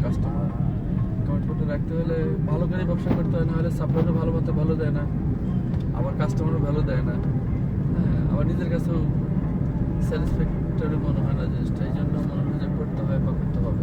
Customer. Commitment রাখতে হলে ভালো করে ব্যবসা করতে হয়, না হলে সাপ্লাইরও ভালো মতো ভ্যালু দেয় না, আবার কাস্টমারও ভ্যালু দেয় না। হ্যাঁ, আমার নিজের কাছেও স্যাটিসফ্যাক্টরি মনে হয় না জিনিসটা, এই জন্য মনে হয় যে করতে হয় বা করতে হবে।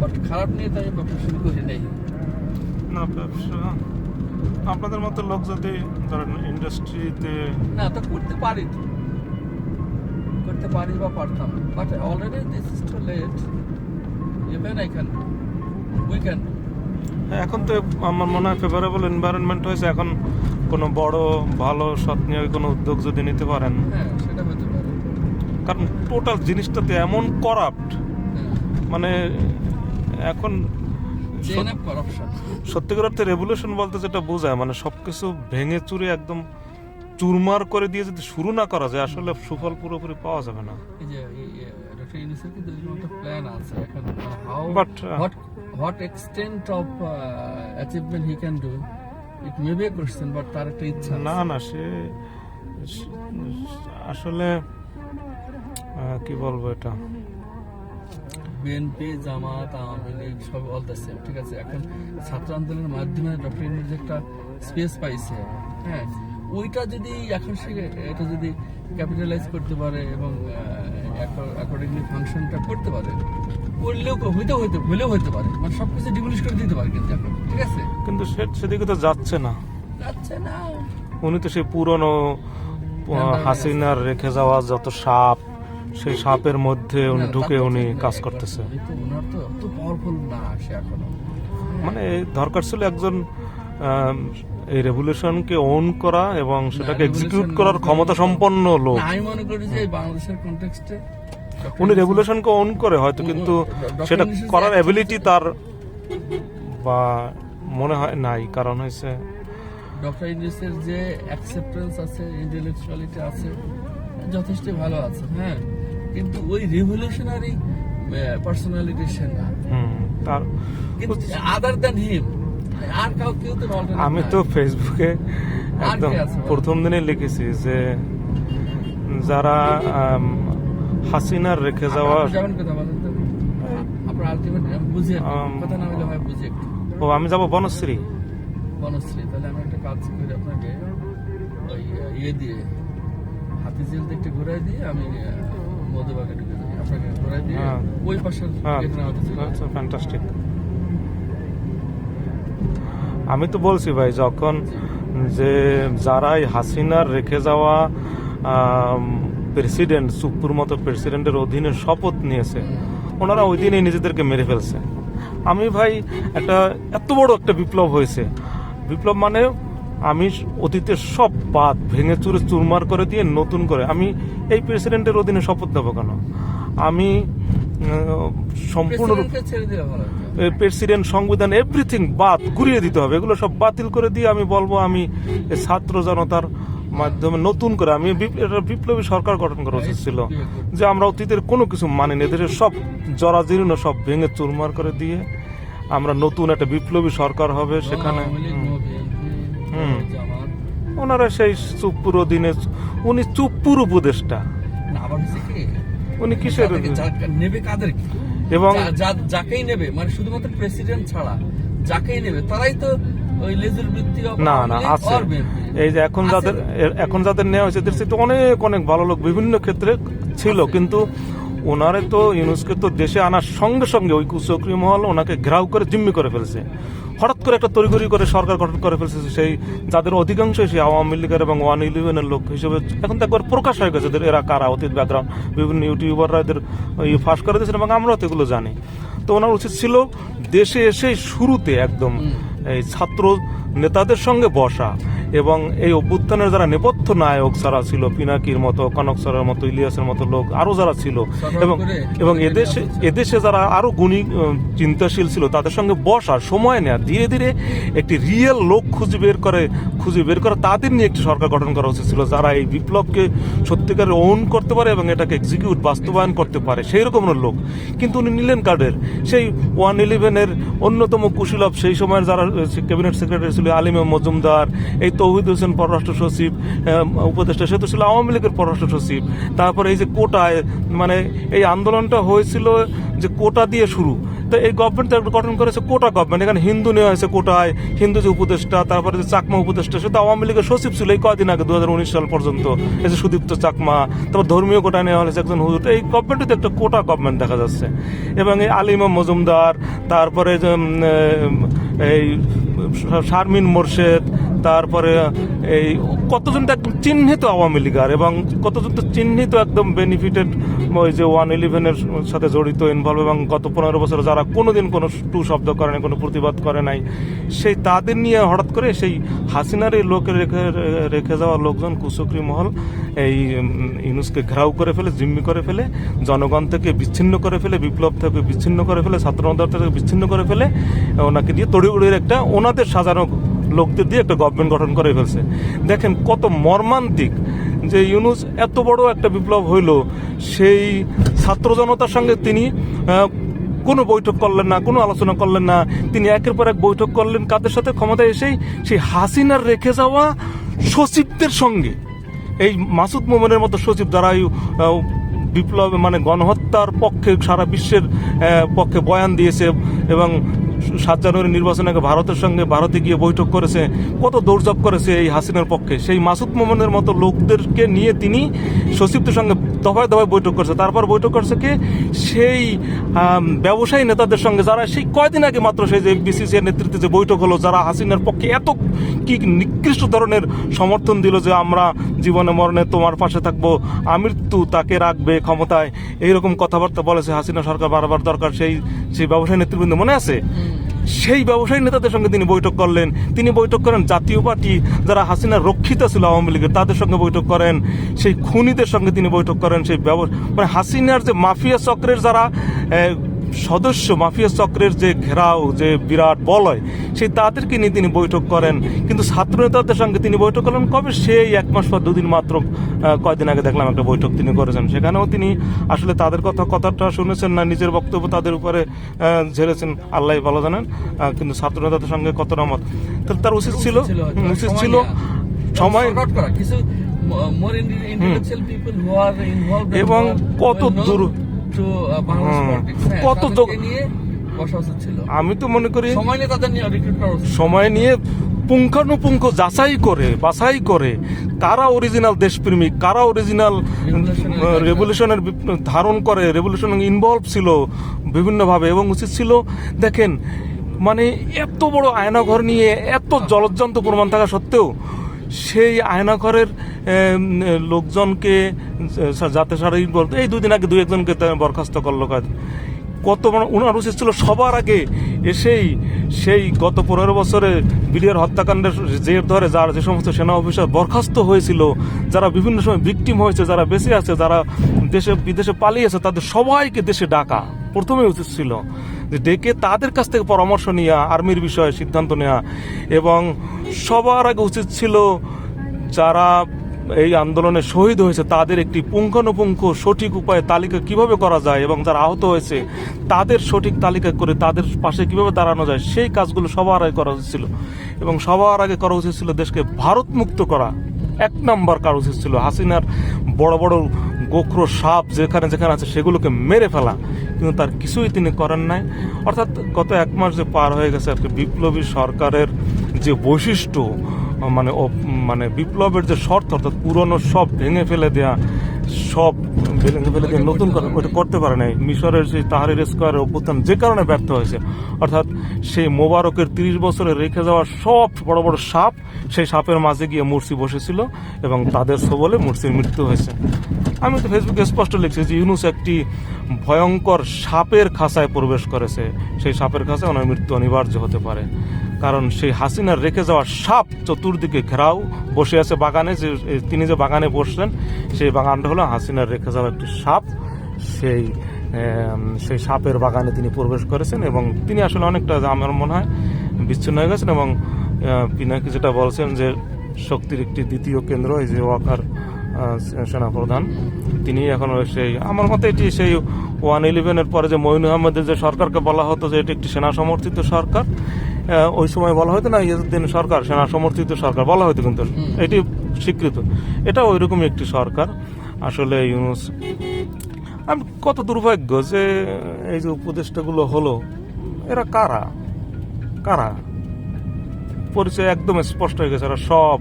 বাট খারাপ নিয়ে তো আমি ব্যবসা শুরু করি নাই। না, ব্যবসা আপনাদের মতো লোক যদি ধরেন ইন্ডাস্ট্রিতে না তো করতে পারি, তো করতে পারি বা পারতাম, but already this is too late. Even I can, we can. এখন তো আমার মনে হয় ফেভারেবল এনভায়রনমেন্ট হয়েছে, এখন কোনো বড় ভালো সৎ নিয়ে কোনো উদ্যোগ যদি নিতে পারেন, হ্যাঁ সেটা হতে পারে। কারণ টোটাল জিনিসটাতে এমন করাপ্ট, মানে এখন চেইন অফ করাপশন। সত্যিকার অর্থে রেভলিউশন বলতে যেটা বোঝায়, মানে সবকিছু ভেঙে চুরে একদম চুরমার করে দিয়ে যদি শুরু না করা যায়, আসলে সুফল পুরোপুরি পাওয়া যাবে না। এই যে ডক্টর ইউনূসের কিন্তু এরকম একটা প্ল্যান আছে এখন, how But, what extent of achievement he can do, it may be a question, but তার একটা ইচ্ছা আছে। না সে আসলে কি বলবো, এটা বিএনপি, জামাত, আওয়ামী লীগ সব অল দ্য সেম, ঠিক আছে। এখন ছাত্র আন্দোলনের মাধ্যমে ডক্টর ইউনূস একটা স্পেস পাইছে, হ্যাঁ, ওইটা যদি এখন সে এটা যদি ক্যাপিটালাইজ করতে পারে এবং অ্যাকর্ডিংলি ফাংশনটা করতে পারে, করলেও হইলেও হইতে পারে, মানে সবকিছু ডিমলিশ করে দিতে পারে কিন্তু এখন, ঠিক আছে। কিন্তু সেদিকে তো যাচ্ছে না। যাচ্ছে না, উনি তো সেই পুরনো হাসিনার রেখে যাওয়া যত সাপ, সেই সাপের মধ্যে উনি ঢুকে উনি কাজ করতেছে। ওনার তো অত পাওয়ারফুল না সে এখনো, মানে দরকার ছিল একজন এই রেভলিউশনকে ওন করা এবং সেটাকে এক্সিকিউট করার ক্ষমতা সম্পন্ন লোক। আমি মনে করি যে বাংলাদেশের কনটেক্সটে উনি রেভলিউশনকে ওন করে হয়তো, কিন্তু সেটা করার এবিলিটি তার বা মনে হয় নাই। কারণ হয়েছে ডক্টর ইউনূসের যে অ্যাকসেপ্টেন্স আছে, ইন্টেলেকচুয়ালিটি আছে, যথেষ্ট ভালো আছে, হ্যাঁ, কিন্তু ওই রিভলিউশনারি পার্সোনালিটি সে না। তার আদার দ্যান হিম আর কেউ তো আমি তো ফেসবুকে একদম প্রথম দিনে লিখেছি যে যারা হাসিনার রেখে যাওয়া, যাবেন কথা বলেন তো, আপনার আলটিমেট বুঝিয়ে কথা না হলে হয় বুঝিয়ে একটু। আমি যাব বনশ্রী। তাহলে আমি একটা কাজ করি, আপনাকে ওই দিয়ে হাতিঝিল একটু ঘুরাই দিয়ে আমি মধুবাগে ঢুকে যাই, আপনাকে ঘুরাই দিয়ে ওই পাশের ফ্যান্টাস্টিক। আমি তো বলছি ভাই, যখন যে যারাই হাসিনার রেখে যাওয়া প্রেসিডেন্ট, সুপ্পুর মতো প্রেসিডেন্টের অধীনে শপথ নিয়েছে, ওনারা ওই দিনই নিজেদেরকে মেরে ফেলছে। আমি ভাই এত বড় একটা বিপ্লব হয়েছে, বিপ্লব মানে আমি অতীতের সব বাদ ভেঙে চুরে চুরমার করে দিয়ে নতুন করে আমি এই প্রেসিডেন্টের অধীনে শপথ নেবো কেন? আমি সম্পূর্ণ প্রেসিডেন্ট, সংবিধান, এভরিথিং বাদ ঘুরিয়ে দিতে হবে, এগুলো সব বাতিল করে দিয়ে আমি বলবো আমি ছাত্র জনতার মাধ্যমে নতুন করে আমি বিপ্লবী সরকার গঠন করা উচিত ছিল, যে আমরা অতীতের কোনো কিছু মানি না, দেশের সব জরাজীর্ণ সব ভেঙে চুরমার করে দিয়ে আমরা নতুন একটা বিপ্লবী সরকার হবে। সেখানে ওনারা সেই চুপ্পুর অধীনে, উনি চুপ্পুর উপদেষ্টা, উনি কিসের নেবে কাদের, এবং যাকেই নেবে, মানে শুধুমাত্র প্রেসিডেন্ট ছাড়া যাকেই নেবে তারাই তো ওই লেজুর বৃত্তি না আছে। এই যে এখন যাদের নেওয়া হয়েছে, এদের তো অনেক অনেক ভালো লোক বিভিন্ন ক্ষেত্রে ছিল, কিন্তু ওনারে তো ইউনূসকে তো দেশে আনার সঙ্গে সঙ্গে ওই কুচক্রী মহল ওনাকে ঘেরাও করে জিম্মি করে ফেলছে, হঠাৎ করে একটা তড়িঘড়ি করে সরকার গঠন করে ফেলছে, সেই যাদের অধিকাংশ সেই আওয়ামী লীগের এবং 111-এর লোক হিসেবে এখন তো একবার প্রকাশ হয়ে গেছে এরা কারা, অতীত ব্যাকগ্রাউন্ড, বিভিন্ন ইউটিউবাররা এদের ফাঁস করে দিয়েছেন এবং আমরাও তো এগুলো জানি। তো ওনার উচিত ছিল দেশে এসে শুরুতে একদম এই ছাত্র নেতাদের সঙ্গে বসা এবং এই অভ্যুত্থানের যারা নেপথ্য নায়ক যারা ছিল, পিনাকির মতো, কনক স্যারের মতো, ইলিয়াসের মতো লোক আরো যারা ছিল, এবং এদেশে যারা আরো গুণী চিন্তাশীল ছিল, তাদের সঙ্গে বসা, সময় নেয়া, ধীরে ধীরে একটি রিয়েল লোক খুঁজে বের করে তাদের নিয়ে একটি সরকার গঠন করা উচিত ছিল, যারা এই বিপ্লবকে সত্যিকারে ওন করতে পারে এবং এটাকে এক্সিকিউট বাস্তবায়ন করতে পারে, সেই রকমের লোক। কিন্তু উনি নিলেন কার্ডের সেই 111-এর অন্যতম কুশীলব, সেই সময়ের যারা ক্যাবিনেট সেক্রেটারি ছিল ছিল আলিম মজুমদার, এই তৌহিদ হোসেন পররাষ্ট্র সচিব উপদেষ্টা, সে তো ছিল আওয়ামী লীগের পররাষ্ট্র সচিব। তারপরে এই যে কোটায়, মানে এই আন্দোলনটা হয়েছিল যে কোটা দিয়ে শুরু, তো এই গভর্নমেন্ট গঠন করেছে কোটা গভর্নমেন্ট, এখানে হিন্দু নেওয়া হয়েছে কোটায়, হিন্দু যে উপদেষ্টা, তারপরে যে চাকমা উপদেষ্টা, সে তো আওয়ামী লীগের সচিব ছিল এই কয়দিন আগে 2019 সাল পর্যন্ত, এই যে সুদীপ্ত চাকমা, তারপর ধর্মীয় কোটা নেওয়া হয়েছে একজন হুজুর। এই গভর্নমেন্টে একটা কোটা গভর্নমেন্ট দেখা যাচ্ছে। এবং এই আলিম মজুমদার, তারপরে যে এই শারমিন মোর্শেদ, তারপরে এই কতজন তো একদম চিহ্নিত আওয়ামী লীগার, এবং কতজন তো চিহ্নিত একদম বেনিফিটেড ওই যে 111-এর সাথে জড়িত ইনভলভ, এবং গত 15 বছর যারা কোনোদিন কোনো টু শব্দ করে নাই, কোনো প্রতিবাদ করে নাই, সেই তাদের নিয়ে হঠাৎ করে সেই হাসিনার এই লোকে রেখে যাওয়া লোকজন, কুচক্রী মহল এই ইউনূসকে ঘেরাও করে ফেলে, জিম্মি করে ফেলে, জনগণ থেকে বিচ্ছিন্ন করে ফেলে, বিপ্লব থেকে বিচ্ছিন্ন করে ফেলে, ছাত্র আন্দোলন থেকে বিচ্ছিন্ন করে ফেলে, ওনাকে দিয়ে তড়িঘড়ির একটা ওনাদের সাজানো লোকদের দিয়ে একটা গভর্নমেন্ট গঠন করে ফেলছে। দেখেন কত মর্মান্তিক যে ইউনূস এত বড় একটা বিপ্লব হইল, সেই ছাত্র জনতার সঙ্গে তিনি কোনো বৈঠক করলেন না, কোনো আলোচনা করলেন না, তিনি একের পর এক বৈঠক করলেন কাদের সাথে? ক্ষমতায় এসেই সেই হাসিনার রেখে যাওয়া সচিবদের সঙ্গে। এই মাসুদ মোমেনের মতো সচিব যারা বিপ্লব মানে গণহত্যার পক্ষে সারা বিশ্বের পক্ষে বয়ান দিয়েছে, এবং 7 জানুয়ারি নির্বাচনে ভারতের সঙ্গে ভারতে গিয়ে বৈঠক করেছে, কত দৌড়ঝাঁপ করেছে এই হাসিনার পক্ষে, সেই মাসুদ মোমেনের মতো লোকদেরকে নিয়ে তিনি সচিবদের সঙ্গে দফায় দফায় বৈঠক করছে। তারপর বৈঠক করছে কে? সেই ব্যবসায়ী নেতাদের সঙ্গে, যারা সেই কয়দিন আগে মাত্র সেই যে বিসিসিআর নেতৃত্বে যে বৈঠক হলো, যারা হাসিনার পক্ষে এত কি নিকৃষ্ট ধরনের সমর্থন দিল যে আমরা জীবনে মরণে তোমার পাশে থাকবো, আমৃত্যু তাকে রাখবে ক্ষমতায়, এইরকম কথাবার্তা বলেছে হাসিনা সরকার বারবার দরকার। সেই ব্যবসায়ী নেতৃবৃন্দ মনে আছে? সেই ব্যবসায়ী নেতাদের সঙ্গে তিনি বৈঠক করলেন। তিনি বৈঠক করেন জাতীয় পার্টি যারা হাসিনার রক্ষিত ছিল আওয়ামী লীগের, তাদের সঙ্গে বৈঠক করেন। সেই খুনিদের সঙ্গে তিনি বৈঠক করেন। সেই মানে হাসিনার যে মাফিয়া চক্রের যারা সদস্য, মাফিয়া চক্রের যে ঘেরাও, যে বিরাট বলয়, সেই তাদেরকে নিয়ে তিনি বৈঠক করেন। কিন্তু ছাত্র নেতাদের সঙ্গে তিনি বৈঠক করলেন কবে? সেই 1 মাস পর, 2 দিন মাত্র, কয়দিন আগে দেখলাম একটা বৈঠক তিনি করেছেন। সেখানেও তিনি আসলে তাদের কথাটা শুনেছেন না, নিজের বক্তব্য তাদের উপরে ঝেড়েছেন, আল্লাহ ভালো জানেন। কিন্তু ছাত্র নেতাদের সঙ্গে কতটা মত, তার উচিত ছিল সময় এবং কত দূর কত আমি তো মনে করি সময় নিয়ে পুঙ্খানুপুঙ্খ বাছাই করে কারা অরিজিনাল দেশপ্রেমিক, কারা অরিজিনাল রেভলিউশনের ধারণ করে, রেভলিউশন ইনভলভ ছিল বিভিন্নভাবে। এবং উচিত ছিল, দেখেন মানে এত বড় আয়নাঘর নিয়ে এত জলজ্জান্ত প্রমাণ থাকা সত্ত্বেও সেই আয়নাঘরের লোকজনকে যাতে সারা বলতো, এই 2 দিন আগে 2-1 জনকে বরখাস্ত করলো। কত ওনার উচিত ছিল সবার আগে এসেই সেই গত 15 বছরে বিডিআর হত্যাকাণ্ডের জের ধরে যারা যে সমস্ত সেনা অফিসার বরখাস্ত হয়েছিল, যারা বিভিন্ন সময় ভিকটিম হয়েছে, যারা বেঁচে আছে, যারা দেশে বিদেশে পালিয়েছে, তাদের সবাইকে দেশে ডাকা প্রথমে উচিত ছিল, যে ডেকে তাদের কাছ থেকে পরামর্শ নেওয়া, আর্মির বিষয়ে সিদ্ধান্ত নেওয়া। এবং সবার আগে উচিত ছিল যারা এই আন্দোলনে শহীদ হয়েছে তাদের একটি পুঙ্খানুপুঙ্খ সঠিক উপায়ে তালিকা কিভাবে করা যায়, এবং যারা আহত হয়েছে তাদের সঠিক তালিকা করে তাদের পাশে কিভাবে দাঁড়ানো যায়, সেই কাজগুলো সবার আগে করা উচিত ছিল। এবং সবার আগে করা উচিত ছিল দেশকে ভারত মুক্ত করা, 1 নম্বর করা উচিত ছিল। হাসিনার বড় বড় গোখরো সাপ যেখানে যেখানে আছে সেগুলোকে মেরে ফেলা, কিন্তু তার কিছুই তিনি করেন নাই। অর্থাৎ গত 1 মাস যে পার হয়ে গেছে আর কি, বিপ্লবী সরকারের যে বৈশিষ্ট্য, মানে বিপ্লবের যে শর্ত, অর্থাৎ পুরনো সব ভেঙে ফেলে দেয়া, সব ভেঙে ফেলে দিয়ে নতুন করে ওটা করতে পারে নাই। মিশরের সেই তাহরির স্কোয়ারের অভ্যুত্থান যে কারণে ব্যর্থ হয়েছে, অর্থাৎ সেই মোবারকের 30 বছরে রেখে যাওয়া সব বড় বড় সাপ, সেই সাপের মাঝে গিয়ে মুরসি বসেছিল এবং তাদের সবলে মুরসির মৃত্যু হয়েছে। আমি তো ফেসবুকে স্পষ্ট লিখছি যে ইউনূস একটি ভয়ঙ্কর সাপের খাঁচায় প্রবেশ করেছে, সেই সাপের খাঁচায় ওনার মৃত্যু অনিবার্য হতে পারে। কারণ সেই হাসিনার রেখে যাওয়া সাপ চতুর্দিকে ঘেরাও বসে আছে বাগানে, যে তিনি যে বাগানে বসলেন সেই বাগানটা হলো হাসিনার রেখে যাওয়া একটি সাপ। সেই সাপের বাগানে তিনি প্রবেশ করেছেন এবং তিনি আসলে অনেকটা আমার মনে হয় বিচ্ছিন্ন হয়ে গেছেন। এবং পিনাকি যেটা বলছেন যে শক্তির একটি দ্বিতীয় কেন্দ্র, এই যে ওয়াকার সেনাপ্রধান, তিনি এখন সেই আমার মতে এটি সেই 111-এর পরে যে মঈন আহমেদের যে সরকারকে বলা হতো যে এটি একটি সেনা সমর্থিত সরকার, ওই সময় বলা হতো না ইয়াজউদ্দিন সরকার সেনা সমর্থিত সরকার বলা হতো, কিন্তু এটি স্বীকৃত। এটা ওইরকমই একটি সরকার আসলে ইউনূস। আমি কত দুর্ভাগ্য যে এই যে উপদেষ্টাগুলো হলো, এরা কারা কারা পরিচয় একদম স্পষ্ট হয়ে গেছে। এরা সব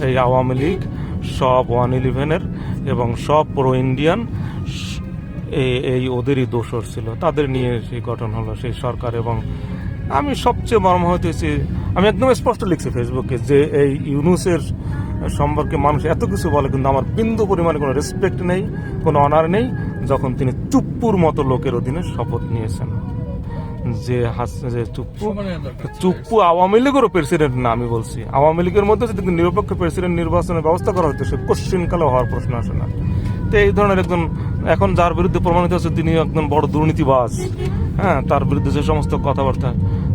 এই আওয়ামী লীগ, সব 111-এর এবং সব প্রো ইন্ডিয়ান, এই ওদেরই দোসর ছিল, তাদের নিয়ে সেই গঠন হলো সেই সরকার। এবং আমি সবচেয়ে মর্মাহত হয়েছি, আমি একদম স্পষ্ট লিখছি ফেসবুকে যে এই ইউনূসের সম্পর্কে মানুষ এত কিছু বলে, কিন্তু আমার বিন্দু পরিমাণে কোনো রেসপেক্ট নেই, কোনো অনার নেই যখন তিনি চুপ্পুর মতো লোকের অধীনে শপথ নিয়েছেন। যে চুপ্পু আওয়ামী লীগেরও প্রেসিডেন্ট না, আমি বলছি আওয়ামী লীগের মধ্যে যদি নিরপেক্ষ প্রেসিডেন্ট নির্বাচনের ব্যবস্থা করা হতো সে কোশ্চিনকালে হওয়ার প্রশ্ন আসে না। তো এই ধরনের একজন এখন যার বিরুদ্ধে প্রমাণিত হচ্ছে তিনি একজন বড় দুর্নীতিবাজ, হ্যাঁ, তার বিরুদ্ধে যে সমস্ত কথাবার্তা,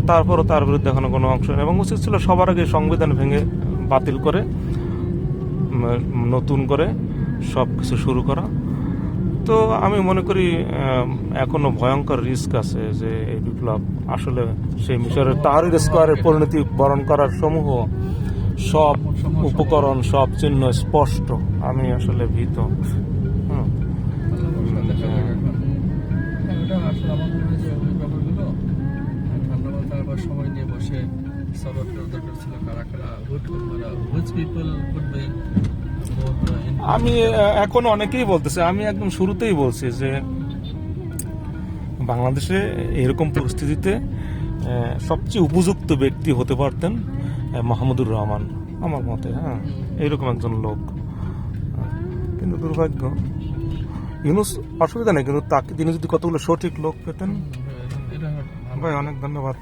তারপরও তার বিরুদ্ধে এখনো কোনো অংশ নেই। এবং উচিত ছিল সবার আগে সংবিধান ভেঙে বাতিল করে নতুন করে সব কিছু শুরু করা। তো আমি মনে করি এখনো ভয়ঙ্কর রিস্ক আছে যে এই বিপ্লব আসলে সেই মিশরের তাহরির স্কোয়ারের পরিণতি বরণ করার সমূহ সব উপকরণ, সব চিহ্ন স্পষ্ট। আমি আসলে ভীত। সময় নিয়ে বসে সলভ করা দরকার ছিল, কারা কারা ভোট করবে, হুইচ পিপল করবে। আমি এখন অনেকেই বলতেছে, আমি একদম শুরুতেই বলছি যে বাংলাদেশে এরকম পরিস্থিতিতে সবচেয়ে উপযুক্ত ব্যক্তি হতে পারতেন মাহমুদুর রহমান আমার মতে, হ্যাঁ, এইরকম একজন লোক। কিন্তু দুর্ভাগ্য, ইউনূস অসুবিধা নেই, কিন্তু তাকে তিনি যদি কতগুলো সঠিক লোক পেতেন। ভাই অনেক ধন্যবাদ।